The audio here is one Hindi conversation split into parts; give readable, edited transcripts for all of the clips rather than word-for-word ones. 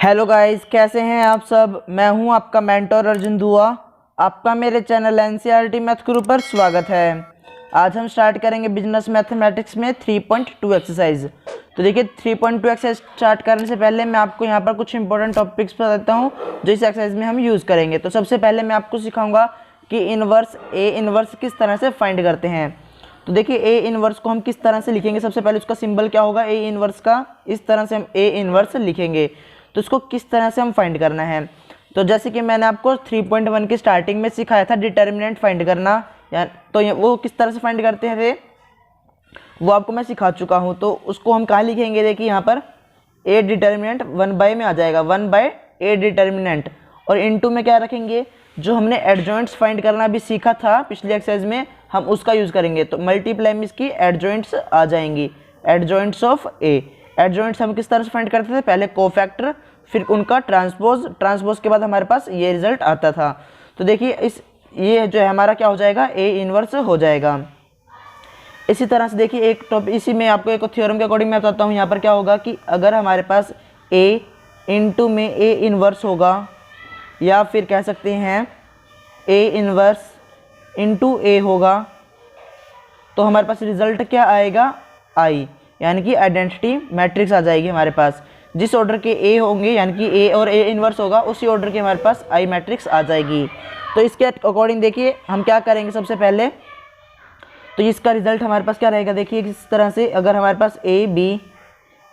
हेलो गाइस, कैसे हैं आप सब। मैं हूं आपका मेंटर अर्जुन दुआ। आपका मेरे चैनल एनसीईआरटी मैथ गुरु पर स्वागत है। आज हम स्टार्ट करेंगे बिजनेस मैथमेटिक्स में 3.2 एक्सरसाइज। तो देखिए 3.2 एक्सरसाइज स्टार्ट करने से पहले मैं आपको यहां पर कुछ इंपॉर्टेंट टॉपिक्स बताता हूं जो इस एक्सरसाइज में हम यूज़ करेंगे। तो सबसे पहले मैं आपको सिखाऊंगा कि ए इनवर्स किस तरह से फाइंड करते हैं। तो देखिए ए इनवर्स को हम किस तरह से लिखेंगे। सबसे पहले उसका सिंबल क्या होगा, ए इनवर्स का। इस तरह से हम ए इनवर्स लिखेंगे। तो इसको किस तरह से हम फाइंड करना है, तो जैसे कि मैंने आपको 3.1 की स्टार्टिंग में सिखाया था डिटर्मिनेंट फाइंड करना, या तो वो किस तरह से फाइंड करते हैं वो आपको मैं सिखा चुका हूँ। तो उसको हम कहाँ लिखेंगे, देखिए यहाँ पर ए डिटर्मिनेंट 1/, में आ जाएगा 1/, ए डिटर्मिनेंट। और इनटू में क्या रखेंगे, जो हमने एडजॉइंट्स फाइंड करना भी सीखा था पिछली एक्सरसाइज में, हम उसका यूज़ करेंगे। तो मल्टीप्लाई में इसकी एडजॉइंट्स आ जाएंगी, एडजॉइंट्स ऑफ ए। एडजॉइंट्स हम किस तरह से फाइंड करते थे, पहले कोफैक्टर, फिर उनका ट्रांसपोज के बाद हमारे पास ये रिजल्ट आता था। तो देखिए ये जो है हमारा क्या हो जाएगा, ए इनवर्स हो जाएगा। इसी तरह से देखिए एक टॉपिक, इसी में आपको एक थ्योरम के अकॉर्डिंग मैं बताता हूँ। यहाँ पर क्या होगा कि अगर हमारे पास ए इंटू में ए इनवर्स होगा, या फिर कह सकते हैं ए इनवर्स इंटू ए होगा, तो हमारे पास रिजल्ट क्या आएगा, आई, यानी कि आइडेंटिटी मैट्रिक्स आ जाएगी हमारे पास। जिस ऑर्डर के ए होंगे, यानी कि ए और ए इनवर्स होगा, उसी ऑर्डर के हमारे पास आई मैट्रिक्स आ जाएगी। तो इसके अकॉर्डिंग देखिए हम क्या करेंगे, सबसे पहले तो इसका रिजल्ट हमारे पास क्या रहेगा, देखिए किस तरह से। अगर हमारे पास A B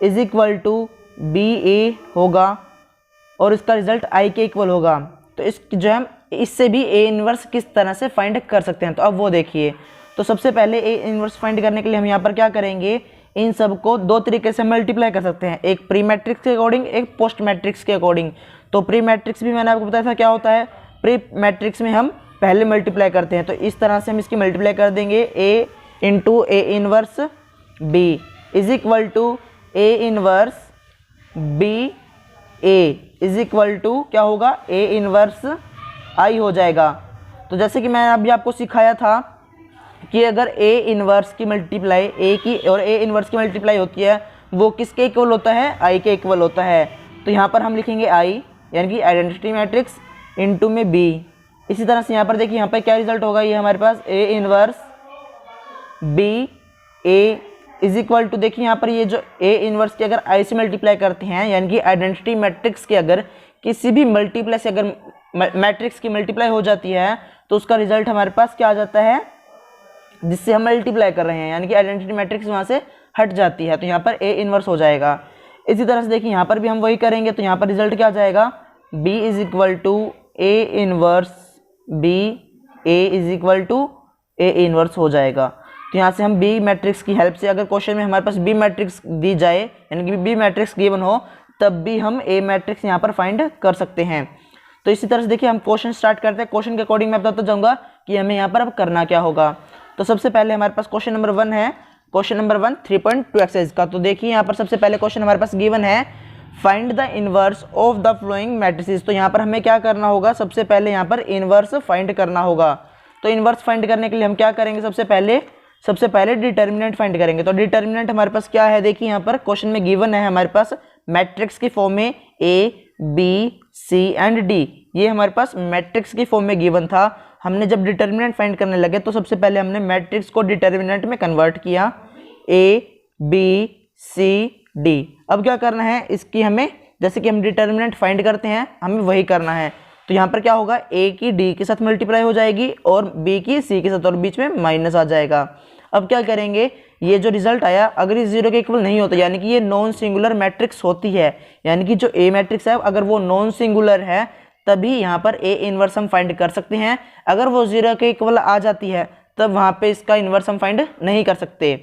is equal to B A होगा और इसका रिजल्ट आई के इक्वल होगा, तो इस जो हम इससे भी ए इनवर्स किस तरह से फाइंड कर सकते हैं, तो अब वो देखिए। तो सबसे पहले ए इनवर्स फाइंड करने के लिए हम यहाँ पर क्या करेंगे, इन सब को दो तरीके से मल्टीप्लाई कर सकते हैं, एक प्री मैट्रिक्स के अकॉर्डिंग, एक पोस्ट मैट्रिक्स के अकॉर्डिंग। तो प्री मैट्रिक्स भी मैंने आपको बताया था क्या होता है। प्री मैट्रिक्स में हम पहले मल्टीप्लाई करते हैं, तो इस तरह से हम इसकी मल्टीप्लाई कर देंगे। A into A inverse B is equal to A inverse B A is equal to क्या होगा, ए इनवर्स आई हो जाएगा। तो जैसे कि मैंने अभी आपको सिखाया था कि अगर ए इनवर्स की मल्टीप्लाई ए की और ए इनवर्स की मल्टीप्लाई होती है, वो किसके इक्वल होता है, आई के इक्वल होता है। तो यहाँ पर हम लिखेंगे आई, यानी कि आइडेंटिटी मैट्रिक्स, इनटू में बी। इसी तरह से यहाँ पर देखिए यहाँ पर क्या रिजल्ट होगा, ये हमारे पास A inverse B A is equal to, देखिए यहाँ पर ये जो ए इनवर्स की अगर आई से मल्टीप्लाई करते हैं, यानी कि आइडेंटिटी मैट्रिक्स के अगर किसी भी मल्टीप्लाई से अगर मैट्रिक्स की मल्टीप्लाई हो जाती है, तो उसका रिजल्ट हमारे पास क्या आ जाता है, जिससे हम मल्टीप्लाई कर रहे हैं, यानी कि आइडेंटिटी मैट्रिक्स वहाँ से हट जाती है। तो यहाँ पर ए इनवर्स हो जाएगा। इसी तरह से देखिए यहाँ पर भी हम वही करेंगे। तो यहाँ पर रिजल्ट क्या आ जाएगा, B is equal to A inverse B A is equal to A inverse हो जाएगा। तो यहाँ से हम बी मैट्रिक्स की हेल्प से, अगर क्वेश्चन में हमारे पास बी मैट्रिक्स दी जाए, यानी कि बी मैट्रिक्स गिवन हो, तब भी हम ए मैट्रिक्स यहाँ पर फाइंड कर सकते हैं। तो इसी तरह से देखिए हम क्वेश्चन स्टार्ट करते हैं। क्वेश्चन के अकॉर्डिंग मैं बताता जाऊँगा कि हमें यहाँ पर अब करना क्या होगा। तो सबसे पहले हमारे पास क्वेश्चन नंबर 1 है, क्वेश्चन नंबर 1 3.2 एक्सरसाइज का। तो देखिए यहाँ पर सबसे पहले क्वेश्चन हमारे पास गिवन है, find the inverse of the flowing matrices. तो यहाँ पर हमें क्या करना होगा, सबसे पहले यहाँ पर इनवर्स फाइंड करना होगा। तो इनवर्स फाइंड करने के लिए हम क्या करेंगे, सबसे पहले डिटर्मिनेंट फाइंड करेंगे। तो डिटर्मिनेंट हमारे पास क्या है, देखिए यहाँ पर क्वेश्चन में गिवन है हमारे पास मैट्रिक्स की फॉर्म में A B C and D. ये हमारे पास मैट्रिक्स की फॉर्म में गिवन था। हमने जब डिटर्मिनेंट फाइंड करने लगे तो सबसे पहले हमने मैट्रिक्स को डिटर्मिनेंट में कन्वर्ट किया, ए बी सी डी। अब क्या करना है, इसकी हमें, जैसे कि हम डिटर्मिनेंट फाइंड करते हैं, हमें वही करना है। तो यहाँ पर क्या होगा, ए की डी के साथ मल्टीप्लाई हो जाएगी और बी की सी के साथ, और बीच में माइनस आ जाएगा। अब क्या करेंगे, ये जो रिजल्ट आया अगर ये जीरो के इक्वल नहीं होता, यानी कि ये नॉन सिंगुलर मैट्रिक्स होती है, यानी कि जो ए मैट्रिक्स है अगर वो नॉन सिंगुलर है, तभी यहाँ पर ए इनवर्स हम फाइंड कर सकते हैं। अगर वो जीरो के इक्वल आ जाती है, तब वहाँ पे इसका इनवर्स हम फाइंड नहीं कर सकते।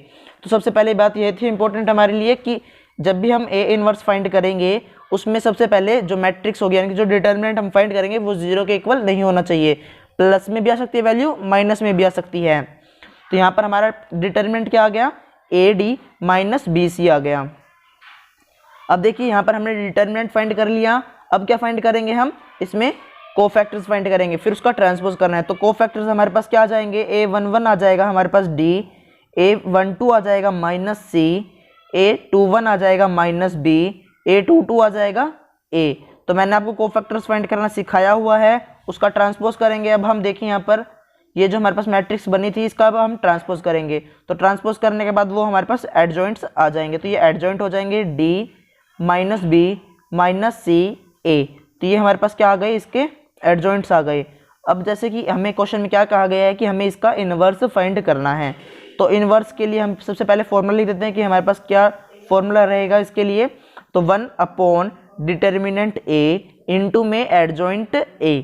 तो सबसे पहले बात ये थी इंपॉर्टेंट हमारे लिए कि जब भी हम ए इनवर्स फाइंड करेंगे, उसमें सबसे पहले जो मैट्रिक्स होगी, यानी कि जो डिटर्मिनेंट हम फाइंड करेंगे, वो जीरो के इक्वल नहीं होना चाहिए। प्लस में भी आ सकती है वैल्यू, माइनस में भी आ सकती है। तो यहाँ पर हमारा डिटर्मिनेंट क्या आ गया, A D minus B C आ गया। अब देखिए यहाँ पर हमने डिटर्मिनेंट फाइंड कर लिया। अब क्या फाइंड करेंगे, हम इसमें कोफैक्टर्स फाइंड करेंगे, फिर उसका ट्रांसपोज करना है। तो कोफैक्टर्स हमारे पास क्या आ जाएंगे, A11 आ जाएगा हमारे पास डी, A12 आ जाएगा माइनस सी, A21 आ जाएगा माइनस बी, A22 आ जाएगा ए। तो मैंने आपको कोफैक्टर्स फाइंड करना सिखाया हुआ है, उसका ट्रांसपोज करेंगे। अब हम देखिए यहाँ पर ये जो हमारे पास मैट्रिक्स बनी थी इसका अब हम ट्रांसपोज करेंगे। तो ट्रांसपोज करने के बाद वो हमारे पास एडजॉइंट्स आ जाएंगे। तो ये एडजॉइंट हो जाएंगे डी माइनस बी माइनस सी ए। तो ये हमारे पास क्या आ गए, इसके एडजॉइंट्स आ गए। अब जैसे कि हमें क्वेश्चन में क्या कहा गया है कि हमें इसका इन्वर्स फाइंड करना है। तो इन्वर्स के लिए हम सबसे पहले फॉर्मूला लिख देते हैं कि हमारे पास क्या फॉर्मूला रहेगा इसके लिए। तो 1 अपॉन डिटर्मिनेंट ए इंटू में एडजॉइंट ए।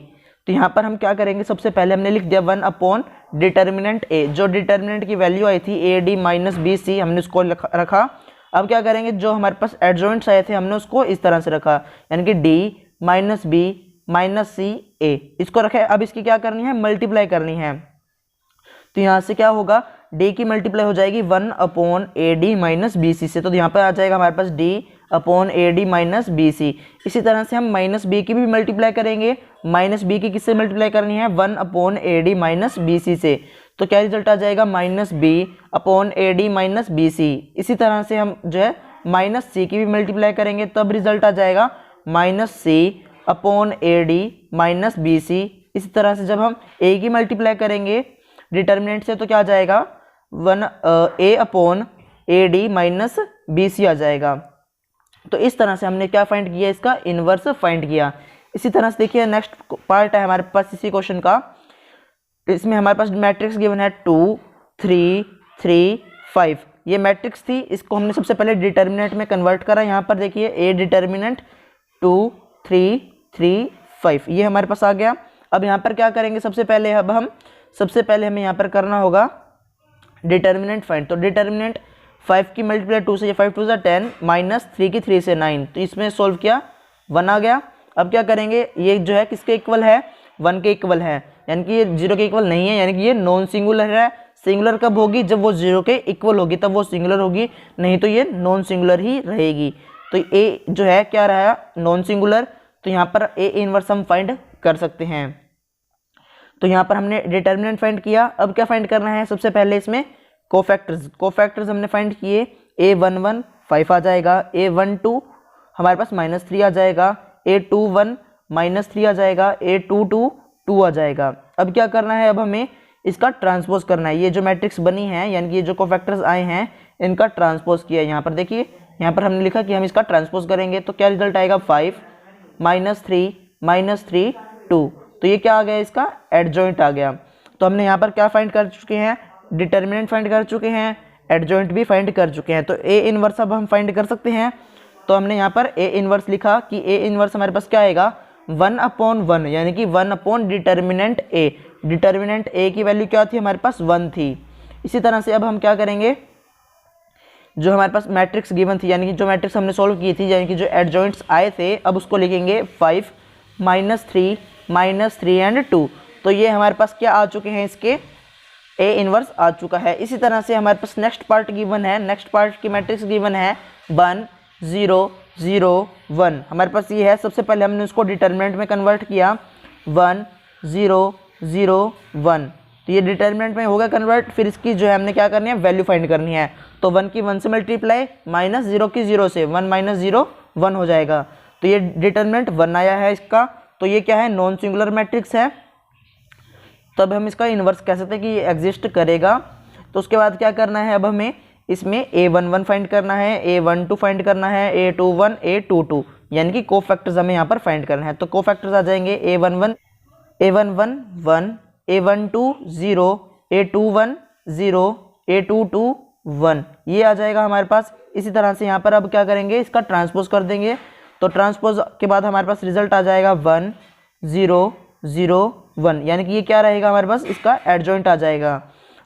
तो यहाँ पर हम क्या करेंगे, सबसे पहले हमने लिख दिया 1 अपॉन डिटर्मिनेंट ए। जो डिटर्मिनेंट की वैल्यू आई थी A D minus B C, हमने उसको रखा। अब क्या करेंगे, जो हमारे पास एडजॉइंट्स आए थे हमने उसको इस तरह से रखा, यानी कि डी माइनस बी माइनस सी ए, इसको रखे। अब इसकी क्या करनी है, मल्टीप्लाई करनी है। तो यहाँ से क्या होगा, डी की मल्टीप्लाई हो जाएगी 1 upon A D minus B C से। तो यहाँ पर आ जाएगा हमारे पास D upon A D minus B C. इसी तरह से हम माइनस बी की भी मल्टीप्लाई करेंगे। माइनस बी की किससे मल्टीप्लाई करनी है, 1 upon A D minus B C से। तो क्या रिजल्ट आ जाएगा, minus B upon A D minus B C. इसी तरह से हम जो है माइनस सी की भी मल्टीप्लाई करेंगे, तब रिजल्ट आ जाएगा minus C upon A D minus B C. इसी तरह से जब हम ए की मल्टीप्लाई करेंगे डिटर्मिनेंट से, तो क्या आ जाएगा 1 A upon A D minus B C आ जाएगा। तो इस तरह से हमने क्या फाइंड किया, इसका इन्वर्स फाइंड किया। इसी तरह से देखिए नेक्स्ट पार्ट है हमारे पास इसी क्वेश्चन का। इसमें हमारे पास मैट्रिक्स गिवन है 2 3 3 5। ये मैट्रिक्स थी, इसको हमने सबसे पहले डिटर्मिनेंट में कन्वर्ट करा। यहाँ पर देखिए ए डिटर्मिनेंट 2 3 3 5 ये हमारे पास आ गया। अब यहाँ पर क्या करेंगे, सबसे पहले हमें यहाँ पर करना होगा डिटर्मिनेंट फाइंड। तो डिटर्मिनेंट 5 की मल्टीप्लाई 2 से, ये 5 2 10 माइनस 3 की 3 से 9। तो इसमें सोल्व किया 1 आ गया। अब क्या करेंगे, ये जो है किसके इक्वल है, 1 के इक्वल है, यानी कि ये 0 के इक्वल नहीं है, यानी कि ये नॉन सिंगुलर है। सिंगुलर कब होगी, जब वो 0 के इक्वल होगी तब वो सिंगुलर होगी, नहीं तो ये नॉन सिंगुलर ही रहेगी। तो ए जो है क्या रहा, नॉन सिंगुलर। तो यहाँ पर ए इनवर्स हम फाइंड कर सकते हैं। तो यहाँ पर हमने डिटर्मिनेंट फाइंड किया। अब क्या फाइंड करना है, सबसे पहले इसमें कोफैक्टर्स हमने फाइंड किए। a11 5 आ जाएगा, a12 हमारे पास -3 आ जाएगा, a21 -3 आ जाएगा, a22 2 आ जाएगा। अब क्या करना है, अब हमें इसका ट्रांसपोज करना है। ये जो मैट्रिक्स बनी है, यानी कि ये जो कोफैक्टर्स आए हैं इनका ट्रांसपोज किया है। यहाँ पर देखिए, यहाँ पर हमने लिखा कि हम इसका ट्रांसपोज करेंगे। तो क्या रिजल्ट आएगा, 5 -3 -3 2। तो ये क्या आ गया, इसका एडजॉइंट आ गया। तो हमने यहाँ पर क्या फाइंड कर चुके हैं, डिटर्मिनेंट फाइंड कर चुके हैं, एडजॉइंट भी फाइंड कर चुके हैं। तो ए इनवर्स अब हम फाइंड कर सकते हैं। तो हमने यहाँ पर ए इनवर्स लिखा कि ए इनवर्स हमारे पास क्या आएगा, 1 अपॉन 1, यानी कि 1 अपॉन डिटर्मिनेंट ए। डिटर्मिनेंट ए की वैल्यू क्या थी, हमारे पास 1 थी। इसी तरह से अब हम क्या करेंगे, जो हमारे पास मैट्रिक्स गिवन थी, यानी कि जो मैट्रिक्स हमने सॉल्व की थी, यानी कि जो एडजॉइंट्स आए थे, अब उसको लिखेंगे 5 -3 -3 एंड 2। तो ये हमारे पास क्या आ चुके हैं, इसके ए इनवर्स आ चुका है। इसी तरह से हमारे पास नेक्स्ट पार्ट गिवन है, नेक्स्ट पार्ट की मैट्रिक्स गिवन है 1 0 0 1। हमारे पास ये है, सबसे पहले हमने उसको डिटर्मिनेंट में कन्वर्ट किया 1 0 0 1। तो ये डिटर्मिनेंट में होगा कन्वर्ट, फिर इसकी जो है हमने क्या करनी है, वैल्यू फाइंड करनी है। तो 1 की 1 से मल्टीप्लाई, -0 की 0 से, 1 -0 1 हो जाएगा। तो ये डिटर्मिनेंट 1 आया है इसका। तो ये क्या है, नॉन सिंगुलर मैट्रिक्स है, तब हम इसका इन्वर्स कह सकते हैं कि ये एग्जिस्ट करेगा। तो उसके बाद क्या करना है, अब हमें इसमें a11 फाइंड करना है, a12 फाइंड करना है, a21 a22, यानी कि कोफैक्टर्स हमें यहाँ पर फाइंड करना है। तो कोफैक्टर्स आ जाएंगे a11 1 a12 0 a21 0 a22 1, ये आ जाएगा हमारे पास। इसी तरह से यहाँ पर अब क्या करेंगे, इसका ट्रांसपोज कर देंगे। तो ट्रांसपोज के बाद हमारे पास रिजल्ट आ जाएगा 1 0 0 1, यानी कि ये क्या रहेगा हमारे पास, इसका एडजॉइंट आ जाएगा।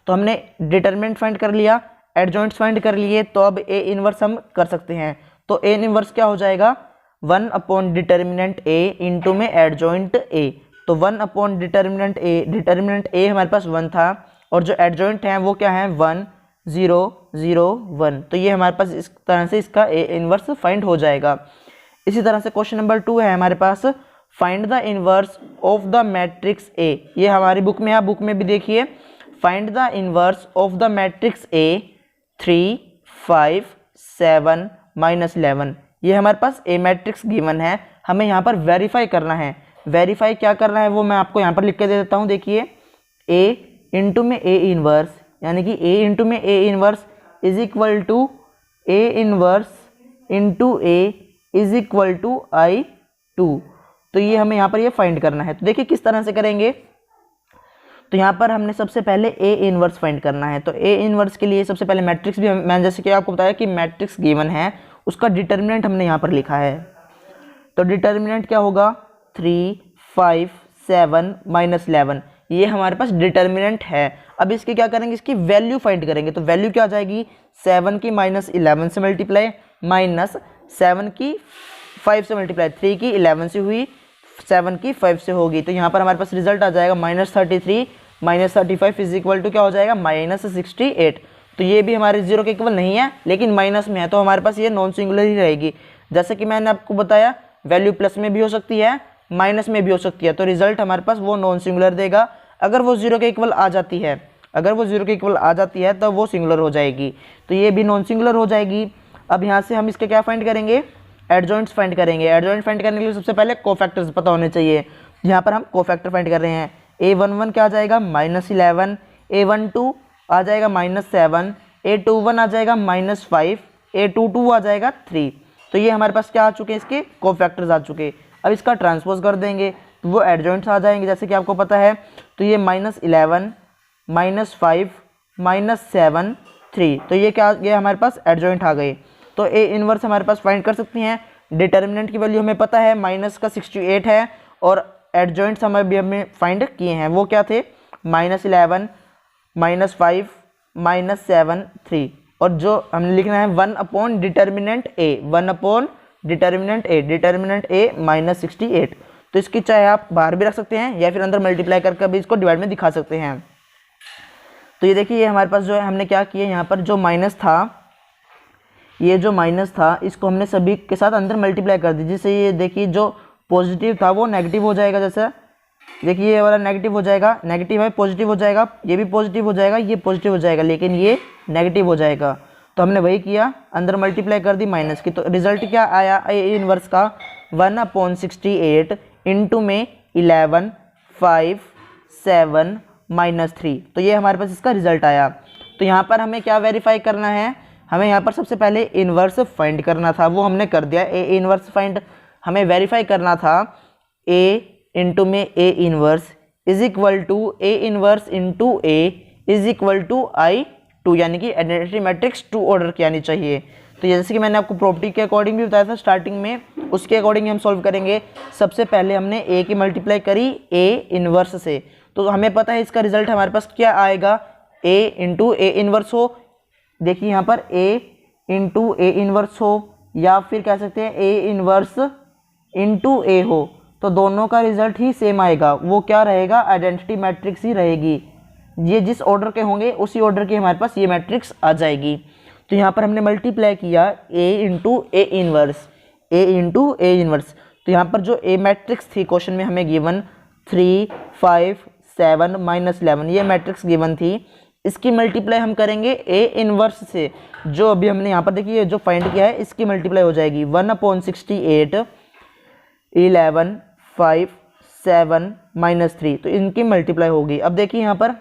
तो हमने डिटर्मिनेंट फाइंड कर लिया, एडजॉइंट्स फाइंड कर लिए। तो अब ए इनवर्स हम कर सकते हैं। तो ए इनवर्स क्या हो जाएगा, 1 अपॉन डिटर्मिनेंट ए इंटू में एडजॉइंट ए। तो 1 अपॉन डिटर्मिनेंट ए हमारे पास 1 था, और जो एडजॉइंट है वो क्या है, 1 0 0 1। तो ये हमारे पास इस तरह से इसका ए इनवर्स फाइंड हो जाएगा। इसी तरह से क्वेश्चन नंबर 2 है हमारे पास, find the inverse of the matrix A. ये हमारी बुक में है, बुक में भी देखिए, find the inverse of the matrix A 3 5 7 -11। ये हमारे पास ए मैट्रिक्स गिवन है, हमें यहाँ पर वेरीफाई करना है। वेरीफाई क्या करना है वो मैं आपको यहाँ पर लिख के दे देता हूँ। देखिए ए इंटू में ए इनवर्स, यानी कि ए इंटू में A inverse is equal to A inverse into A is equal to I two. तो ये हमें यहाँ पर ये फाइंड करना है। तो देखिए किस तरह से करेंगे। तो यहाँ पर हमने सबसे पहले ए इनवर्स फाइंड करना है। तो ए इनवर्स के लिए सबसे पहले मैट्रिक्स भी मैंने जैसे कि आपको बताया कि मैट्रिक्स गिवन है, उसका डिटर्मिनेंट हमने यहाँ पर लिखा है। तो डिटर्मिनेंट क्या होगा 3 5 7 -11, ये हमारे पास डिटर्मिनेंट है। अब इसके क्या करेंगे, इसकी वैल्यू फाइंड करेंगे। तो वैल्यू क्या आ जाएगी, 7 की -11 से मल्टीप्लाई माइनस 7 की 5 से मल्टीप्लाई, 3 की 11 से हुई, 7 की 5 से होगी। तो यहाँ पर हमारे पास रिजल्ट आ जाएगा -33 -35 इज इक्वल टू क्या हो जाएगा -68। तो ये भी हमारे 0 के इक्वल नहीं है लेकिन माइनस में है, तो हमारे पास ये नॉन सिंगुलर ही रहेगी। जैसे कि मैंने आपको बताया वैल्यू प्लस में भी हो सकती है माइनस में भी हो सकती है, तो रिजल्ट हमारे पास वो नॉन सिंगुलर देगा। अगर वो 0 के इक्वल आ जाती है, अगर वो 0 के इक्वल आ जाती है तो वो सिंगुलर हो जाएगी, तो ये भी नॉन सिंगुलर हो जाएगी। अब यहाँ से हम इसके क्या फाइंड करेंगे, एडजॉइंट्स फाइंड करेंगे। एडजॉइंट फाइंड करने के लिए सबसे पहले कोफैक्टर्स पता होने चाहिए। यहाँ पर हम कोफैक्टर फाइंड कर रहे हैं। A11 क्या आ जाएगा -11, A12 आ जाएगा -7, A21 आ जाएगा -5, A22 आ जाएगा 3। तो ये हमारे पास क्या आ चुके हैं, इसके कोफैक्टर्स आ चुके। अब इसका ट्रांसपोज कर देंगे तो वो एडजॉइंट्स आ जाएंगे जैसे कि आपको पता है। तो ये -11 -5 -7 3, तो ये क्या, ये हमारे पास एडजॉइंट आ गए। तो ए इनवर्स हमारे पास फाइंड कर सकते हैं। डिटर्मिनेंट की वैल्यू हमें पता है माइनस का 68 है, और एडजॉइंट्स हमें भी हमने फाइंड किए हैं, वो क्या थे -11 -5 -7 3। और जो हमने लिखना है 1 अपॉन डिटर्मिनेंट ए, 1 अपॉन डिटर्मिनेंट ए, डिटर्मिनेंट ए -68। तो इसकी चाहे आप बाहर भी रख सकते हैं या फिर अंदर मल्टीप्लाई करके भी इसको डिवाइड में दिखा सकते हैं। तो ये देखिए ये हमारे पास जो है हमने क्या किया, यहाँ पर जो माइनस था, ये जो माइनस था इसको हमने सभी के साथ अंदर मल्टीप्लाई कर दी, जिससे ये देखिए जो पॉजिटिव था वो नेगेटिव हो जाएगा। जैसे देखिए ये वाला नेगेटिव हो जाएगा, नेगेटिव है पॉजिटिव हो जाएगा, ये भी पॉजिटिव हो जाएगा, ये पॉजिटिव हो जाएगा, लेकिन ये नेगेटिव हो जाएगा। तो हमने वही किया, अंदर मल्टीप्लाई कर दी माइनस की। तो रिजल्ट क्या आया ए इनवर्स का 1/68 इंटू में 11 5 7 -3। तो ये हमारे पास इसका रिजल्ट आया। तो यहाँ पर हमें क्या वेरीफाई करना है, हमें यहाँ पर सबसे पहले इन्वर्स फाइंड करना था, वो हमने कर दिया। ए इन्वर्स फाइंड हमें वेरीफाई करना था, ए इंटू में A inverse is equal to A inverse into A is equal to I2, यानी कि आइडेंटिटी मैट्रिक्स 2 ऑर्डर की आनी चाहिए। तो जैसे कि मैंने आपको प्रॉपर्टी के अकॉर्डिंग भी बताया था स्टार्टिंग में, उसके अकॉर्डिंग हम सॉल्व करेंगे। सबसे पहले हमने ए की मल्टीप्लाई करी ए इन्वर्स से, तो हमें पता है इसका रिजल्ट हमारे पास क्या आएगा, ए इंटू ए इन्वर्स हो। देखिए यहाँ पर ए इंटू ए इन्वर्स हो, या फिर कह सकते हैं ए इन्वर्स इंटू ए हो, तो दोनों का रिजल्ट ही सेम आएगा। वो क्या रहेगा, आइडेंटिटी मैट्रिक्स ही रहेगी। ये जिस ऑर्डर के होंगे उसी ऑर्डर की हमारे पास ये मैट्रिक्स आ जाएगी। तो यहाँ पर हमने मल्टीप्लाई किया ए into A inverse, A into A inverse. तो यहाँ पर जो ए मैट्रिक्स थी क्वेश्चन में हमें गिवन 3 5 7 -11, ये मैट्रिक्स गिवन थी। इसकी मल्टीप्लाई हम करेंगे ए इन्वर्स से, जो अभी हमने यहाँ पर देखिए जो फाइंड किया है इसकी मल्टीप्लाई हो जाएगी 1/68 11 5 7 -3। तो इनकी मल्टीप्लाई होगी। अब देखिए यहाँ पर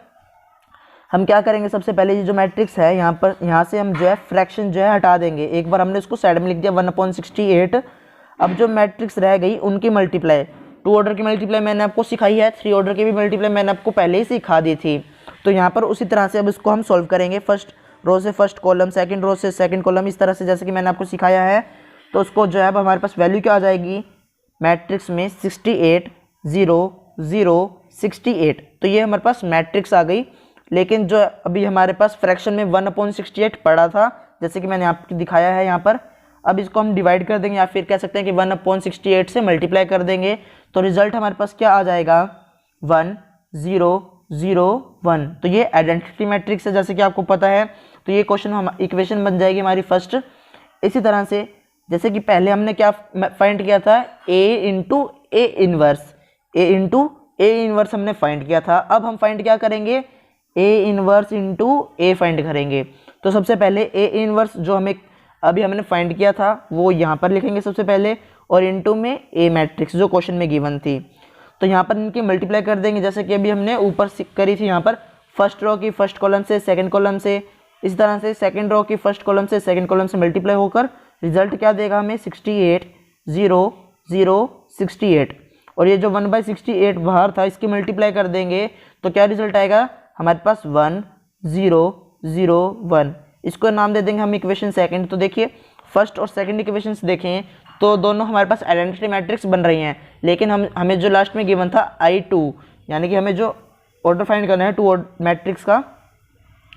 हम क्या करेंगे, सबसे पहले ये जो मैट्रिक्स है यहाँ पर, यहाँ से हम जो है फ्रैक्शन जो है हटा देंगे। एक बार हमने उसको साइड में लिख दिया 1/68। अब जो मैट्रिक्स रह गई उनकी मल्टीप्लाई, 2 ऑर्डर की मल्टीप्लाई मैंने आपको सिखाई है, 3 ऑर्डर की भी मल्टीप्लाई मैंने आपको पहले ही सिखा दी थी। तो यहाँ पर उसी तरह से अब इसको हम सॉल्व करेंगे, फर्स्ट रो से फर्स्ट कॉलम, सेकंड रो से सेकंड कॉलम, इस तरह से जैसे कि मैंने आपको सिखाया है। तो उसको जो है अब हमारे पास वैल्यू क्या आ जाएगी मैट्रिक्स में 68 0 0 68। तो ये हमारे पास मैट्रिक्स आ गई। लेकिन जो अभी हमारे पास फ्रैक्शन में 1/68 पड़ा था, जैसे कि मैंने आपको दिखाया है यहाँ पर, अब इसको हम डिवाइड कर देंगे या फिर कह सकते हैं कि 1/68 से मल्टीप्लाई कर देंगे। तो रिजल्ट हमारे पास क्या आ जाएगा 1 0 0 1। तो ये आइडेंटिटी मैट्रिक्स है जैसे कि आपको पता है। तो ये क्वेश्चन हम इक्वेशन बन जाएगी हमारी फर्स्ट। इसी तरह से जैसे कि पहले हमने क्या फाइंड किया था, A into A inverse, A into A inverse हमने फाइंड किया था। अब हम फाइंड क्या करेंगे, ए इन्वर्स इंटू ए फाइंड करेंगे। तो सबसे पहले ए इन्वर्स जो हमें अभी हमने फाइंड किया था वो यहाँ पर लिखेंगे सबसे पहले, और इनटू में ए मैट्रिक्स जो क्वेश्चन में गिवन थी। तो यहाँ पर इनकी मल्टीप्लाई कर देंगे, जैसे कि अभी हमने ऊपर करी थी यहाँ पर फर्स्ट रो की फर्स्ट कॉलम से सेकंड कॉलम से, इस तरह से सेकंड रो की फर्स्ट कॉलम से सेकंड कॉलम से मल्टीप्लाई होकर रिजल्ट क्या देगा हमें 68 0 0 68। और ये जो 1/68 बाहर था इसकी मल्टीप्लाई कर देंगे तो क्या रिजल्ट आएगा हमारे पास 1 0 0 1। इसको नाम दे देंगे हम इक्वेशन सेकंड। तो देखिए फर्स्ट और सेकंड इक्वेशन देखें तो दोनों हमारे पास आइडेंटिटी मैट्रिक्स बन रही हैं, लेकिन हमें जो लास्ट में गिवन था I2, यानी कि हमें जो ऑर्डर फाइंड करना है टू मैट्रिक्स का,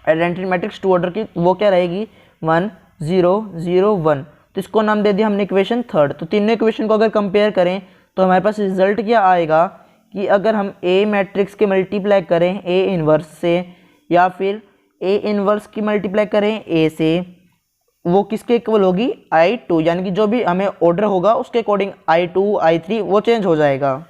आइडेंटिटी मैट्रिक्स टू ऑर्डर की, वो क्या रहेगी 1 0 0 1। तो इसको नाम दे दिया हमने इक्वेशन थर्ड। तो तीनों इक्वेशन को अगर कंपेयर करें तो हमारे पास रिजल्ट क्या आएगा कि अगर हम ए मैट्रिक्स के मल्टीप्लाई करें ए इनवर्स से, या फिर ए इनवर्स की मल्टीप्लाई करें ए से, वो किसके इक्वल होगी I2, यानी कि जो भी हमें ऑर्डर होगा उसके अकॉर्डिंग I2 I3 वो चेंज हो जाएगा।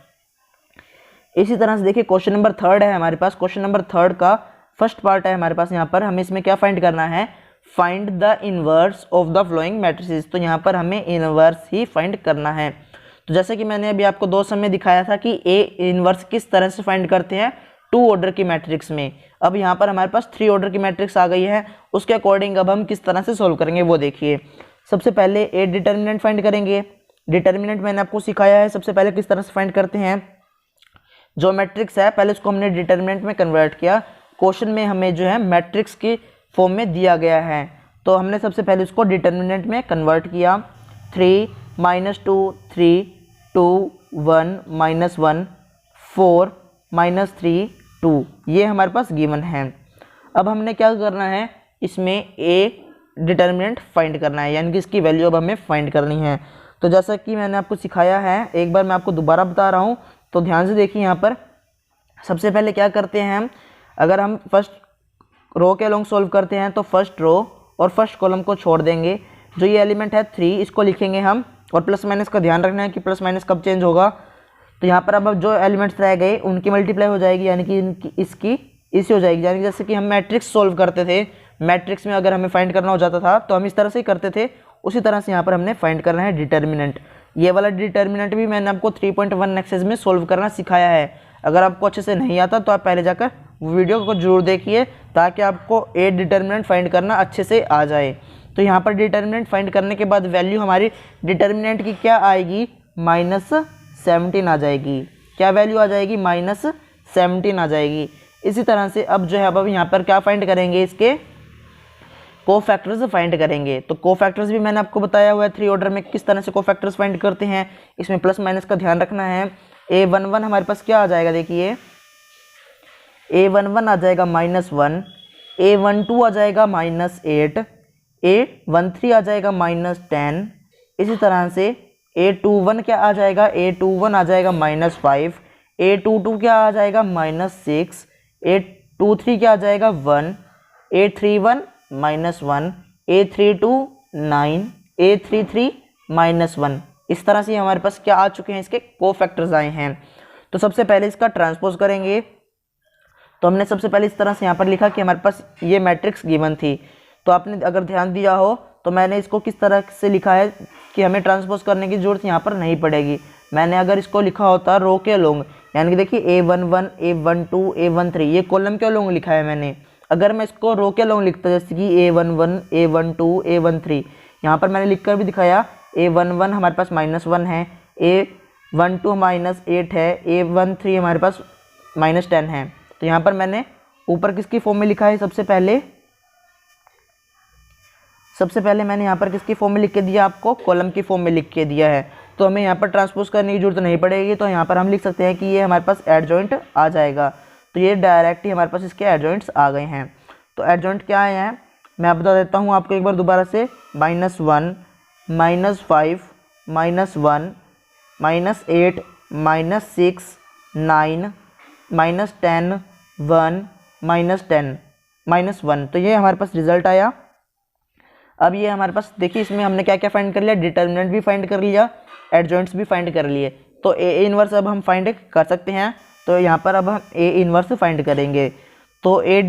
इसी तरह से देखिए क्वेश्चन नंबर थर्ड है हमारे पास। क्वेश्चन नंबर थर्ड का फर्स्ट पार्ट है हमारे पास। यहाँ पर हमें इसमें क्या फाइंड करना है, find the inverse of the flowing matrices. तो यहाँ पर हमें इनवर्स ही फाइंड करना है। तो जैसे कि मैंने अभी आपको 2 समय दिखाया था कि ए इनवर्स किस तरह से फाइंड करते हैं 2 ऑर्डर की मैट्रिक्स में। अब यहाँ पर हमारे पास 3 ऑर्डर की मैट्रिक्स आ गई है, उसके अकॉर्डिंग अब हम किस तरह से सोल्व करेंगे वो देखिए। सबसे पहले ए डिटर्मिनेंट फाइंड करेंगे। डिटर्मिनेंट मैंने आपको सिखाया है सबसे पहले किस तरह से फाइंड करते हैं। जो मैट्रिक्स है पहले उसको हमने डिटर्मिनेंट में कन्वर्ट किया। क्वेश्चन में हमें जो है मैट्रिक्स की फॉर्म में दिया गया है, तो हमने सबसे पहले उसको डिटर्मिनेंट में कन्वर्ट किया। 3 -2 3 2 1 -1 4 -3 2, ये हमारे पास गिवन है। अब हमने क्या करना है, इसमें ए डिटर्मिनेंट फाइंड करना है, यानी कि इसकी वैल्यू अब हमें फाइंड करनी है। तो जैसा कि मैंने आपको सिखाया है, एक बार मैं आपको दोबारा बता रहा हूँ, तो ध्यान से देखिए। यहाँ पर सबसे पहले क्या करते हैं हम, अगर हम फर्स्ट रो के अलोंग सोल्व करते हैं तो फर्स्ट रो और फर्स्ट कॉलम को छोड़ देंगे। जो ये एलिमेंट है 3 इसको लिखेंगे हम, और प्लस माइनस का ध्यान रखना है कि प्लस माइनस कब चेंज होगा। तो यहाँ पर अब जो एलिमेंट्स रह गए उनकी मल्टीप्लाई हो जाएगी, यानी कि इसकी इसी हो जाएगी। यानी कि जैसे कि हम मैट्रिक्स सोल्व करते थे, मैट्रिक्स में अगर हमें फाइंड करना हो जाता था तो हम इस तरह से ही करते थे, उसी तरह से यहाँ पर हमने फाइंड करना है डिटर्मिनेंट। ये वाला डिटर्मिनेंट भी मैंने आपको 3.1 एक्सरसाइज में सोल्व करना सिखाया है। अगर आपको अच्छे से नहीं आता तो आप पहले जाकर वीडियो को जरूर देखिए, ताकि आपको ए डिटर्मिनेंट फाइंड करना अच्छे से आ जाए। तो यहाँ पर डिटर्मिनेंट फाइंड करने के बाद वैल्यू हमारी डिटर्मिनेंट की क्या आएगी, -17 आ जाएगी। क्या वैल्यू आ जाएगी, -17 आ जाएगी। इसी तरह से अब जो है अब यहाँ पर क्या फाइंड करेंगे, इसके कोफैक्टर्स फाइंड करेंगे। तो कोफैक्टर्स भी मैंने आपको बताया हुआ है 3 ऑर्डर में किस तरह से कोफैक्टर्स फाइंड करते हैं। इसमें प्लस माइनस का ध्यान रखना है। A11 हमारे पास क्या आ जाएगा, देखिए A11 आ जाएगा -1, A12 आ जाएगा -8, A13 आ जाएगा -10। इसी तरह से A21 क्या आ जाएगा, A21 आ जाएगा -5, A22 क्या आ जाएगा -6, A23 क्या आ जाएगा 1, A31 -1, A32 9, A33 -1। इस तरह से हमारे पास क्या आ चुके हैं, इसके कोफैक्टर्स आए हैं। तो सबसे पहले इसका ट्रांसपोज करेंगे। तो हमने सबसे पहले इस तरह से यहाँ पर लिखा कि हमारे पास ये मैट्रिक्स गिवन थी। तो आपने अगर ध्यान दिया हो तो मैंने इसको किस तरह से लिखा है कि हमें ट्रांसपोज करने की जरूरत यहाँ पर नहीं पड़ेगी। मैंने अगर इसको लिखा होता रो के अलोंग, यानी कि देखिए A11 A12 A13 ये कॉलम के अलोंग लिखा है मैंने। अगर मैं इसको रो के अलोंग लिखता जैसे कि A11 A12 A13, यहाँ पर मैंने लिख कर भी दिखाया। A11 हमारे पास -1 है, A12 -8 है, A13 हमारे पास -10 है। तो यहाँ पर मैंने ऊपर किसकी फॉर्म में लिखा है, सबसे पहले मैंने यहाँ पर किसकी फॉर्म में लिख के दिया, आपको कॉलम की फॉर्म में लिख के दिया है। तो हमें यहाँ पर ट्रांसपोज करने की जरूरत नहीं पड़ेगी। तो यहाँ पर हम लिख सकते हैं कि ये हमारे पास एडजॉइंट आ जाएगा। तो ये डायरेक्ट ही हमारे पास इसके एडजॉइंट्स आ गए हैं। तो एडजॉइंट क्या आए हैं मैं बता देता हूँ आपको एक बार दोबारा से। -1 -5 -1 -8 -6 9 -10 1 -10 -1। तो ये हमारे पास रिजल्ट आया। अब ये हमारे पास देखिए इसमें हमने क्या क्या फाइंड कर लिया, डिटर्मिनेंट भी फाइंड कर लिया, एडजॉइंट्स भी फाइंड कर लिए। तो ए इनवर्स अब हम फाइंड कर सकते हैं। तो यहाँ पर अब हम ए इनवर्स फाइंड करेंगे। तो ए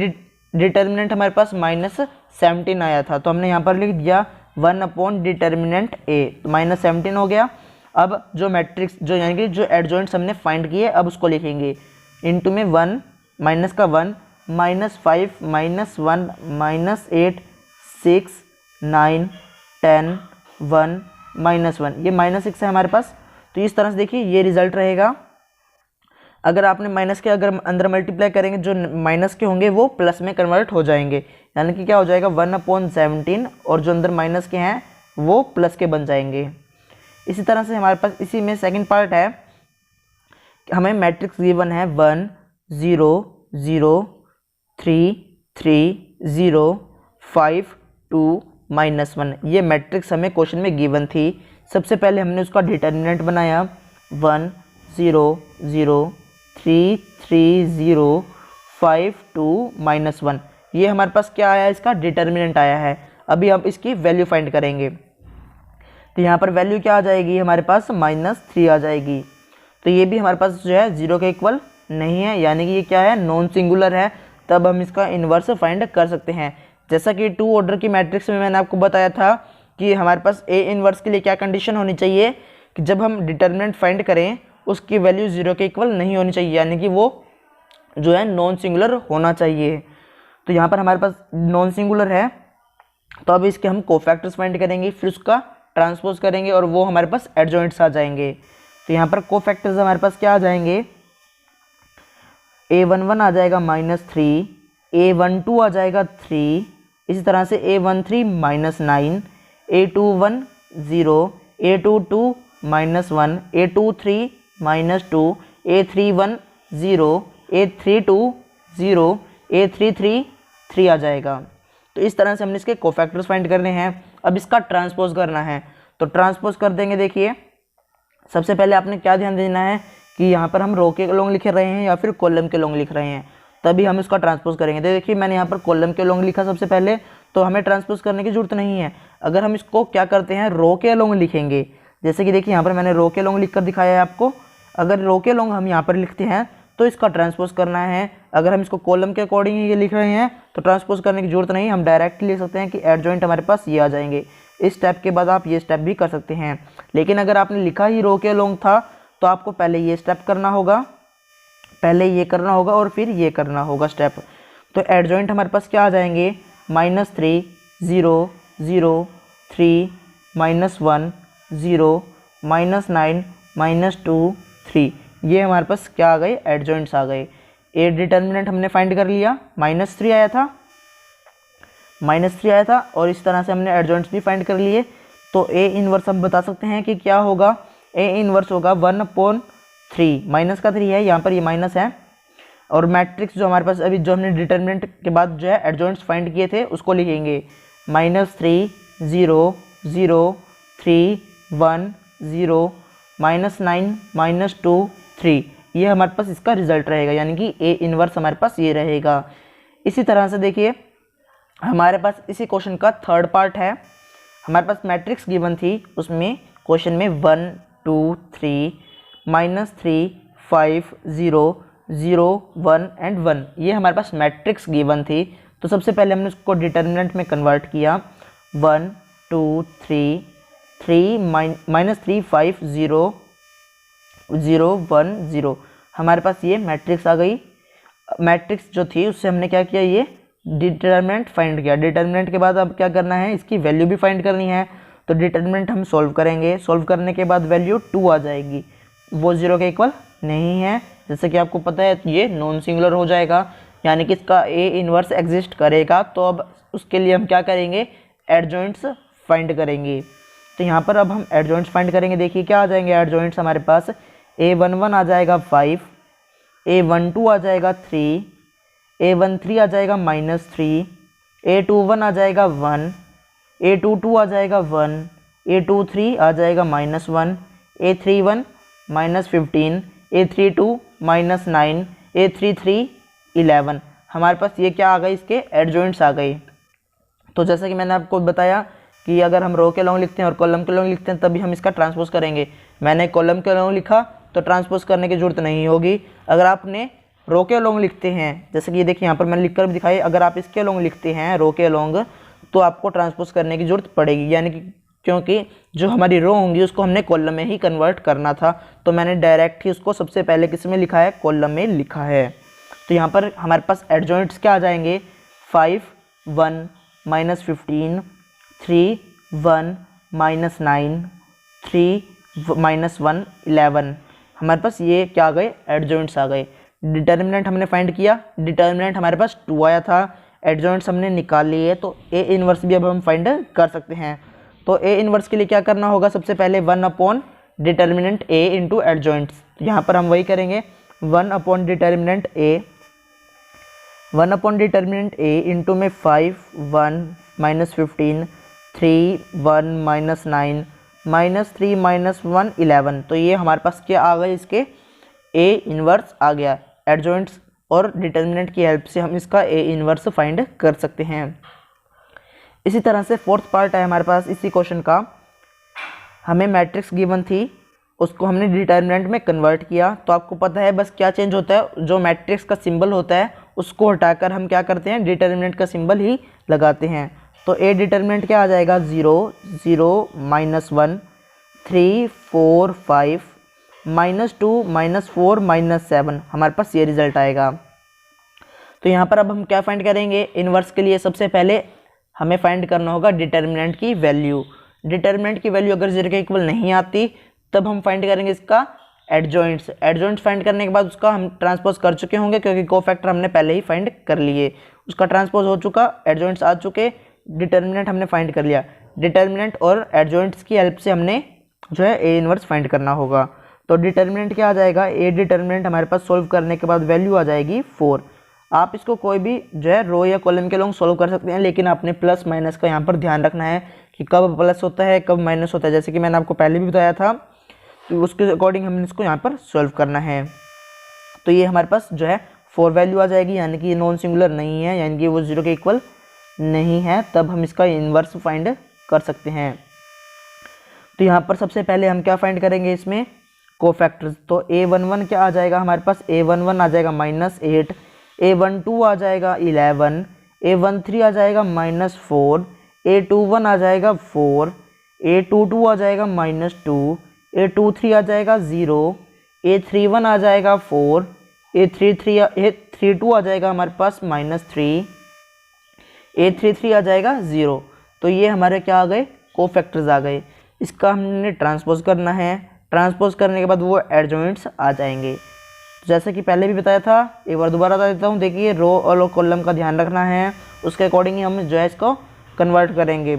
डिटर्मिनेंट हमारे पास -17 आया था, तो हमने यहाँ पर लिख दिया 1 अपॉन डिटर्मिनेंट ए, तो -17 हो गया। अब जो मैट्रिक्स जो यानी कि जो एडजॉइंट्स हमने फाइंड किए अब उसको लिखेंगे इनटू में 1 माइनस का 1 -5 -1 -8 6 9 10 1 -1, ये -6 है हमारे पास। तो इस तरह से देखिए ये रिजल्ट रहेगा। अगर आपने माइनस के अगर अंदर मल्टीप्लाई करेंगे जो माइनस के होंगे वो प्लस में कन्वर्ट हो जाएंगे, यानी कि क्या हो जाएगा 1/17 और जो अंदर माइनस के हैं वो प्लस के बन जाएंगे। इसी तरह से हमारे पास इसी में सेकंड पार्ट है, हमें मैट्रिक्स गिवन है 1 0 0 3 3 0 5 2 -1। ये मैट्रिक्स हमें क्वेश्चन में गिवन थी। सबसे पहले हमने उसका डिटर्मिनेंट बनाया 1 0 0 3 3 0 5 2 -1। ये हमारे पास क्या आया, इसका डिटर्मिनेंट आया है। अभी हम इसकी वैल्यू फाइंड करेंगे, तो यहाँ पर वैल्यू क्या आ जाएगी हमारे पास -3 आ जाएगी। तो ये भी हमारे पास जो है 0 के इक्वल नहीं है, यानी कि ये क्या है नॉन सिंगुलर है, तब हम इसका इन्वर्स फाइंड कर सकते हैं। जैसा कि 2 ऑर्डर की मैट्रिक्स में मैंने आपको बताया था कि हमारे पास ए इन्वर्स के लिए क्या कंडीशन होनी चाहिए कि जब हम डिटर्मिनेंट फाइंड करें उसकी वैल्यू 0 के इक्वल नहीं होनी चाहिए, यानी कि वो जो है नॉन सिंगुलर होना चाहिए। तो यहाँ पर हमारे पास नॉन सिंगुलर है, तो अब इसके हम कोफैक्टर्स फाइंड करेंगे, फिर उसका ट्रांसपोज करेंगे और वो हमारे पास एडजॉइंट्स आ जाएंगे। तो यहाँ पर कोफैक्टर्स हमारे पास क्या आ जाएंगे, a11 आ जाएगा -3, a12 आ जाएगा 3, इसी तरह से a13 -9, a21 0, a22 -1, a23 -2, a31 0, a32 0, a33 3 आ जाएगा। तो इस तरह से हमने इसके कोफैक्टर्स फाइंड करने हैं। अब इसका ट्रांसपोज करना है, तो ट्रांसपोज कर देंगे। देखिए सबसे पहले आपने क्या ध्यान देना है कि यहाँ पर हम रो के लॉन्ग लिख रहे हैं या फिर कॉलम के लॉन्ग लिख रहे हैं, तभी हम इसका ट्रांसपोज करेंगे। तो देखिए मैंने यहाँ पर कॉलम के लॉन्ग लिखा सबसे पहले, तो हमें ट्रांसपोज करने की जरूरत नहीं है। अगर हम इसको क्या करते हैं रो के लॉन्ग लिखेंगे, जैसे कि देखिए यहाँ पर मैंने रो के लॉन्ग लिख कर दिखाया है आपको। अगर रो के लॉन्ग हम यहाँ पर लिखते हैं तो इसका ट्रांसपोज करना है। अगर हम इसको कॉलम के अकॉर्डिंग ये लिख रहे हैं तो ट्रांसपोज करने की जरूरत नहीं, हम डायरेक्ट लिख सकते हैं कि एडजॉइंट हमारे पास ये आ जाएंगे। इस स्टेप के बाद आप ये स्टेप भी कर सकते हैं, लेकिन अगर आपने लिखा ही रो के लॉन्ग था तो आपको पहले ये स्टेप करना होगा, पहले ये करना होगा और फिर ये करना होगा स्टेप। तो एडजॉइंट हमारे पास क्या आ जाएंगे -3 0 0 3 -1 0 -9 -2 3, ये हमारे पास क्या आ गए एडजॉइंट्स आ गए। ए डिटर्मिनेंट हमने फाइंड कर लिया, -3 आया था, -3 आया था, और इस तरह से हमने एडजॉइंट्स भी फाइंड कर लिए। तो ए इनवर्स हम बता सकते हैं कि क्या होगा, ए इनवर्स होगा 1/3, माइनस का 3 है यहाँ पर, ये माइनस है। और मैट्रिक्स जो हमारे पास अभी जो हमने डिटर्मिनेंट के बाद जो है एडजॉइंट्स फाइंड किए थे उसको लिखेंगे -3 0 0 3 1 0 -9 -2 3, ये हमारे पास इसका रिजल्ट रहेगा, यानी कि ए इनवर्स हमारे पास ये रहेगा। इसी तरह से देखिए हमारे पास इसी क्वेश्चन का थर्ड पार्ट है। हमारे पास मैट्रिक्स गिवन थी, उसमें क्वेश्चन में 1 2 3 -3 5 0 0 1 एंड 1, ये हमारे पास मैट्रिक्स गिवन थी। तो सबसे पहले हमने उसको डिटर्मिनेंट में कन्वर्ट किया 1 2 3 3 -3 5 0 0 1 0, हमारे पास ये मैट्रिक्स आ गई। मैट्रिक्स जो थी उससे हमने क्या किया, ये डिटर्मिनेंट फाइंड किया। डिटर्मिनेंट के बाद अब क्या करना है, इसकी वैल्यू भी फाइंड करनी है। तो डिटर्मिनेंट हम सॉल्व करेंगे, सॉल्व करने के बाद वैल्यू 2 आ जाएगी, वो 0 के इक्वल नहीं है, जैसे कि आपको पता है ये नॉन सिंगुलर हो जाएगा, यानी कि इसका ए इनवर्स एग्जिस्ट करेगा। तो अब उसके लिए हम क्या करेंगे, एडजॉइंट्स फाइंड करेंगे। तो यहाँ पर अब हम एडजॉइंट्स फाइंड करेंगे। देखिए क्या आ जाएंगे एडजॉइंट्स हमारे पास, a11 आ जाएगा 5, a12 आ जाएगा 3, a13 आ जाएगा -3, a21 आ जाएगा 1, a22 आ जाएगा 1, a23 आ जाएगा -1, a31 -15, a32 -9, a33 11, हमारे पास ये क्या आ गए, इसके एडजॉइंट्स आ गए। तो जैसा कि मैंने आपको बताया कि अगर हम रो के लॉन्ग लिखते हैं और कॉलम के लॉन्ग लिखते हैं तभी हम इसका ट्रांसपोज करेंगे। मैंने कॉलम के लॉन्ग लिखा तो ट्रांसपोज करने की जरूरत नहीं होगी। अगर आपने रो के लॉन्ग लिखते हैं, जैसे कि ये देखिए यहाँ पर मैंने लिख कर भी दिखाई, अगर आप इसके लॉन्ग लिखते हैं रो के लॉन्ग तो आपको ट्रांसपोज करने की ज़रूरत पड़ेगी, यानी कि क्योंकि जो हमारी रो होंगी उसको हमने कॉलम में ही कन्वर्ट करना था, तो मैंने डायरेक्ट ही उसको सबसे पहले किस में लिखा है, कॉलम में लिखा है। तो यहाँ पर हमारे पास एडजॉइंट्स क्या आ जाएंगे, 5 1 -15 3 1 -9 3 -1 11। हमारे पास ये क्या आ गए, एडजॉइंट्स आ गए। डिटर्मिनेंट हमने फाइंड किया, डिटर्मिनेंट हमारे पास 2 आया था, एडजॉइंट्स हमने निकाल लिए, तो ए इनवर्स भी अब हम फाइंड कर सकते हैं। तो ए इनवर्स के लिए क्या करना होगा, सबसे पहले 1 अपॉन डिटर्मिनेंट ए इंटू एडजॉइंट्स। यहाँ पर हम वही करेंगे, 1 अपॉन डिटर्मिनेंट ए, 1 अपॉन डिटर्मिनेंट ए इंटू में 5 1 -15 3 1 -9 -3 -1 11। तो ये हमारे पास क्या आ गए, इसके ए इनवर्स आ गया। एडजॉइंट्स और डिटर्मिनेंट की हेल्प से हम इसका ए इनवर्स फाइंड कर सकते हैं। इसी तरह से फोर्थ पार्ट है हमारे पास इसी क्वेश्चन का, हमें मैट्रिक्स गिवन थी, उसको हमने डिटर्मिनेंट में कन्वर्ट किया। तो आपको पता है बस क्या चेंज होता है, जो मैट्रिक्स का सिंबल होता है उसको हटाकर हम क्या करते हैं, डिटर्मिनेंट का सिंबल ही लगाते हैं। तो ए डिटर्मिनेंट क्या आ जाएगा, 0 0 -1 3 4 5 -2 -4 -7। हमारे पास ये रिजल्ट आएगा। तो यहाँ पर अब हम क्या फाइंड करेंगे, इनवर्स के लिए सबसे पहले हमें फाइंड करना होगा डिटर्मिनेंट की वैल्यू। डिटर्मिनेंट की वैल्यू अगर 0 के इक्वल नहीं आती तब हम फाइंड करेंगे इसका एडजॉइंट्स। एडजॉइंट्स फाइंड करने के बाद उसका हम ट्रांसपोज कर चुके होंगे, क्योंकि कोफैक्टर हमने पहले ही फाइंड कर लिए, उसका ट्रांसपोज हो चुका, एडजॉइंट्स आ चुके, डिटर्मिनेंट हमने फाइंड कर लिया। डिटर्मिनेंट और एडजॉइंट्स की हेल्प से हमने जो है ए इनवर्स फाइंड करना होगा। तो डिटर्मिनेंट क्या आ जाएगा, ए डिटर्मिनेंट हमारे पास सोल्व करने के बाद वैल्यू आ जाएगी 4। आप इसको कोई भी जो है रो या कॉलम के लोग सोल्व कर सकते हैं, लेकिन आपने प्लस माइनस का यहाँ पर ध्यान रखना है कि कब प्लस होता है कब माइनस होता है, जैसे कि मैंने आपको पहले भी बताया था। तो उसके अकॉर्डिंग हमने इसको यहाँ पर सॉल्व करना है। तो ये हमारे पास जो है 4 वैल्यू आ जाएगी, यानी कि ये नॉन सिंगुलर नहीं है, यानी कि वो 0 के इक्वल नहीं है, तब हम इसका इन्वर्स फाइंड कर सकते हैं। तो यहाँ पर सबसे पहले हम क्या फाइंड करेंगे, इसमें कोफैक्टर्स। तो a11 क्या आ जाएगा हमारे पास, a11 आ जाएगा -8, a12 आ जाएगा 11, a13 आ जाएगा -4, a21 आ जाएगा 4, a22 आ जाएगा -2, a23 आ जाएगा 0, a31 आ जाएगा 4, a32 आ जाएगा हमारे पास -3, a33 आ जाएगा 0। तो ये हमारे क्या आ गए, कोफैक्टर्स आ गए। इसका हमने ट्रांसपोज करना है, ट्रांसपोज करने के बाद वो एडजॉइंट्स आ जाएंगे। जैसे कि पहले भी बताया था, एक बार दोबारा बता देता हूँ। देखिए रो और कॉलम का ध्यान रखना है, उसके अकॉर्डिंग ही हम जो है इसको कन्वर्ट करेंगे।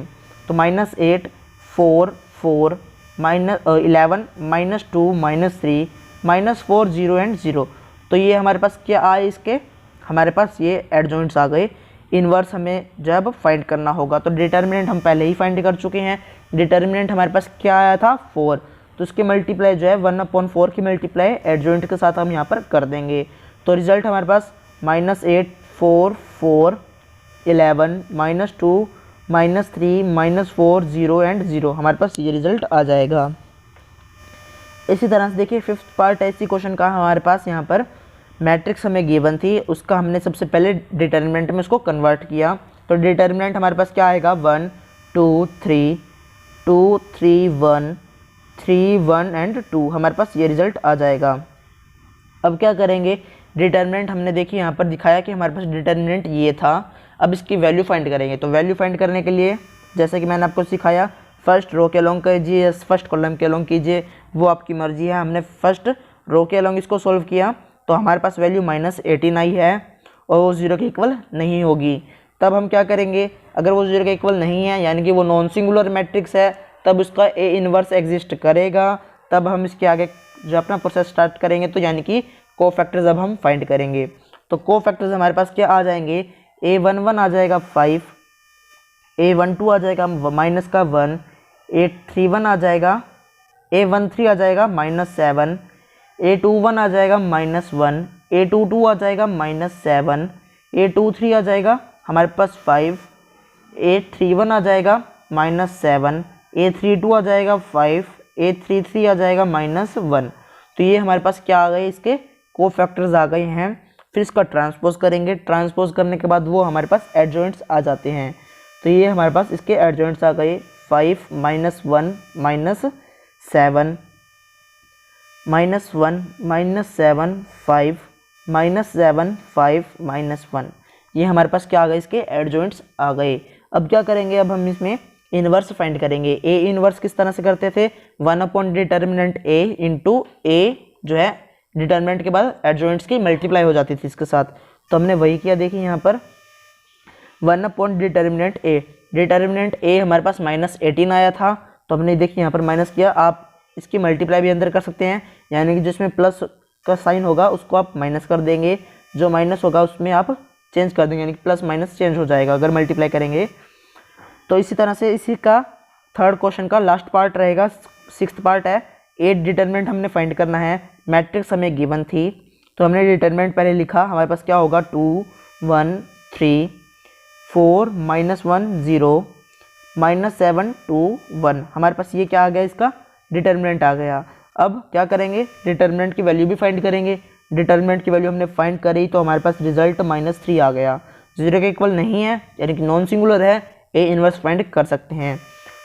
तो -8 4 4 -11 -2 -3 -4 0 एंड 0। तो ये हमारे पास क्या आए, इसके हमारे पास ये एडजॉइंट्स आ गए। इनवर्स हमें जब फाइंड करना होगा, तो डिटर्मिनेंट हम पहले ही फाइंड कर चुके हैं। डिटर्मिनेंट हमारे पास क्या आया था, 4, तो इसके मल्टीप्लाई जो है 1/4 की मल्टीप्लाई एडजॉइंट के साथ हम यहाँ पर कर देंगे। तो रिजल्ट हमारे पास -8 4 4 11 -2 -3 -4 0 एंड 0। हमारे पास ये रिजल्ट आ जाएगा। इसी तरह से देखिए फिफ्थ पार्ट है इसी क्वेश्चन का, हमारे पास यहाँ पर मैट्रिक्स हमें गिवन थी, उसका हमने सबसे पहले डिटर्मिनेंट में उसको कन्वर्ट किया। तो डिटर्मिनेंट हमारे पास क्या आएगा, 1 2 3 2 3 1 3 1 एंड 2। हमारे पास ये रिजल्ट आ जाएगा। अब क्या करेंगे, डिटर्मिनेंट हमने देखिए यहाँ पर दिखाया कि हमारे पास डिटर्मिनेंट ये था। अब इसकी वैल्यू फाइंड करेंगे। तो वैल्यू फाइंड करने के लिए जैसे कि मैंने आपको सिखाया, फर्स्ट रो के अलोंग कीजिए या फर्स्ट कॉलम के अलोंग कीजिए, वो आपकी मर्जी है। हमने फर्स्ट रो के अलोंग इसको सोल्व किया, तो हमारे पास वैल्यू -18 आई है और वो 0 के इक्वल नहीं होगी। तब हम क्या करेंगे, अगर वो 0 के इक्वल नहीं है यानी कि वो नॉन सिंगुलर मैट्रिक्स है, तब उसका ए इनवर्स एग्जिस्ट करेगा। तब हम इसके आगे जो अपना प्रोसेस स्टार्ट करेंगे, तो यानी कि कोफैक्टर्स अब हम फाइंड करेंगे। तो कोफैक्टर्स हमारे पास क्या आ जाएंगे, a11 आ जाएगा 5, a12 आ जाएगा -1, a31 आ जाएगा, a13 आ जाएगा -7, a21 आ जाएगा -1, a22 आ जाएगा -7, a23 आ जाएगा हमारे पास 5, a31 आ जाएगा -7, a32 आ जाएगा 5, a33 आ जाएगा -1। तो ये हमारे पास क्या आ गए, इसके कोफैक्टर्स आ गए हैं। फिर इसका ट्रांसपोज करेंगे, ट्रांसपोज करने के बाद वो हमारे पास एडजॉइंट्स आ जाते हैं। तो ये हमारे पास इसके एडजॉइंट्स आ गए 5 -1 -7 -1 -7 5 -7 5 -1। ये हमारे पास क्या आ गए, इसके एडजॉइंट्स आ गए। अब क्या करेंगे, अब हम इसमें इन्वर्स फाइंड करेंगे। ए इन्वर्स किस तरह से करते थे, 1/डिटर्मिनेंट ए इंटू ए जो है डिटर्मिनेंट के बाद एडजॉइंट्स की मल्टीप्लाई हो जाती थी इसके साथ। तो हमने वही किया, देखिए यहाँ पर 1/डिटर्मिनेंट ए, डिटर्मिनेंट ए हमारे पास -18 आया था, तो हमने देखिए यहाँ पर माइनस किया। आप इसकी मल्टीप्लाई भी अंदर कर सकते हैं, यानी कि जिसमें प्लस का साइन होगा उसको आप माइनस कर देंगे, जो माइनस होगा उसमें आप चेंज कर देंगे, यानी कि प्लस माइनस चेंज हो जाएगा अगर मल्टीप्लाई करेंगे। तो इसी तरह से इसी का थर्ड क्वेश्चन का लास्ट पार्ट रहेगा, 6th पार्ट है। 8 डिटर्मिनेंट हमने फाइंड करना है, मैट्रिक्स हमें गिवन थी, तो हमने डिटर्मिनेंट पहले लिखा, हमारे पास क्या होगा 2 1 3 4 -1 0 -7 2 1। हमारे पास ये क्या आ गया, इसका डिटर्मिनेंट आ गया। अब क्या करेंगे, डिटर्मिनेंट की वैल्यू भी फाइंड करेंगे। डिटर्मिनेंट की वैल्यू हमने फाइंड करी तो हमारे पास रिजल्ट -3 आ गया, 0 के इक्वल नहीं है, यानी कि नॉन सिंगुलर है, ए इन्वर्स फाइंड कर सकते हैं।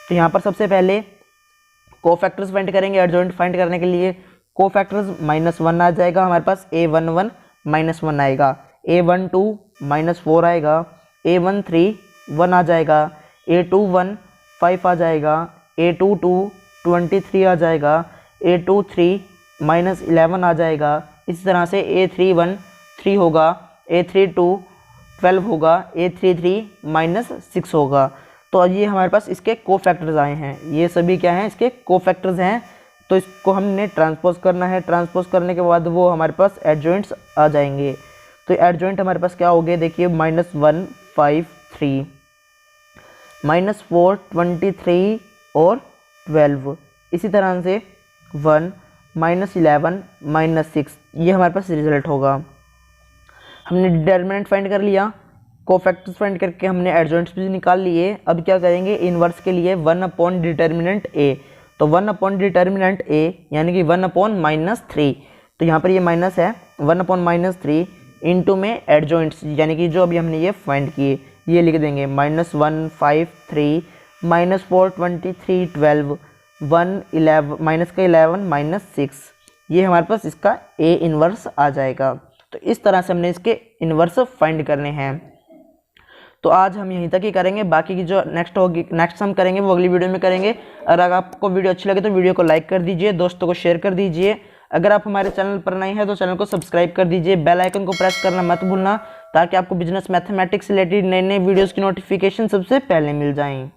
तो यहाँ पर सबसे पहले कोफैक्टर्स फाइंड करेंगे। एडजॉइंट फाइंड करने के लिए कोफैक्टर्स -1 आ जाएगा, हमारे पास A11 -1 आएगा, A12 -4 आएगा, A13 1 आ जाएगा, A21 5 आ जाएगा, A22 23 आ जाएगा, A23 -11 आ जाएगा। इसी तरह से A31 3 होगा, A32 12 होगा, A33 -6 होगा। तो ये हमारे पास इसके कोफैक्टर्स आए हैं, ये सभी क्या हैं, इसके कोफैक्टर्स हैं। तो इसको हमने ट्रांसपोज करना है, ट्रांसपोज करने के बाद वो हमारे पास एडजॉइंट्स आ जाएंगे। तो एडजॉइंट हमारे पास क्या हो गए, देखिए -1 5 3 -4 23 और 12, इसी तरह से 1 -11 -6, ये हमारे पास रिजल्ट होगा। हमने डिटर्मिनेंट फाइंड कर लिया, कोफैक्टर्स फाइंड करके हमने एडजॉइंट्स भी निकाल लिए। अब क्या करेंगे, इन्वर्स के लिए 1/डिटर्मिनेंट ए, तो 1/डिटर्मिनेंट ए यानी कि 1/-3, तो यहाँ पर ये माइनस है, 1/-3 इंटू में एडजॉइंट्स यानी कि जो अभी हमने ये फाइंड किए ये लिख देंगे, -1 5 3 -4 23 12 1 11 -11 -6, ये हमारे पास इसका ए इन्वर्स आ जाएगा। तो इस तरह से हमने इसके इन्वर्स फाइंड करने हैं। तो आज हम यहीं तक ही करेंगे, बाकी की जो नेक्स्ट हम करेंगे वो अगली वीडियो में करेंगे। अगर आपको वीडियो अच्छी लगे तो वीडियो को लाइक कर दीजिए, दोस्तों को शेयर कर दीजिए। अगर आप हमारे चैनल पर नए हैं तो चैनल को सब्सक्राइब कर दीजिए, बेल आइकन को प्रेस करना मत भूलना, ताकि आपको बिजनेस मैथमेटिक्स से रिलेटेड नए नए वीडियोज़ की नोटिफिकेशन सबसे पहले मिल जाएँ।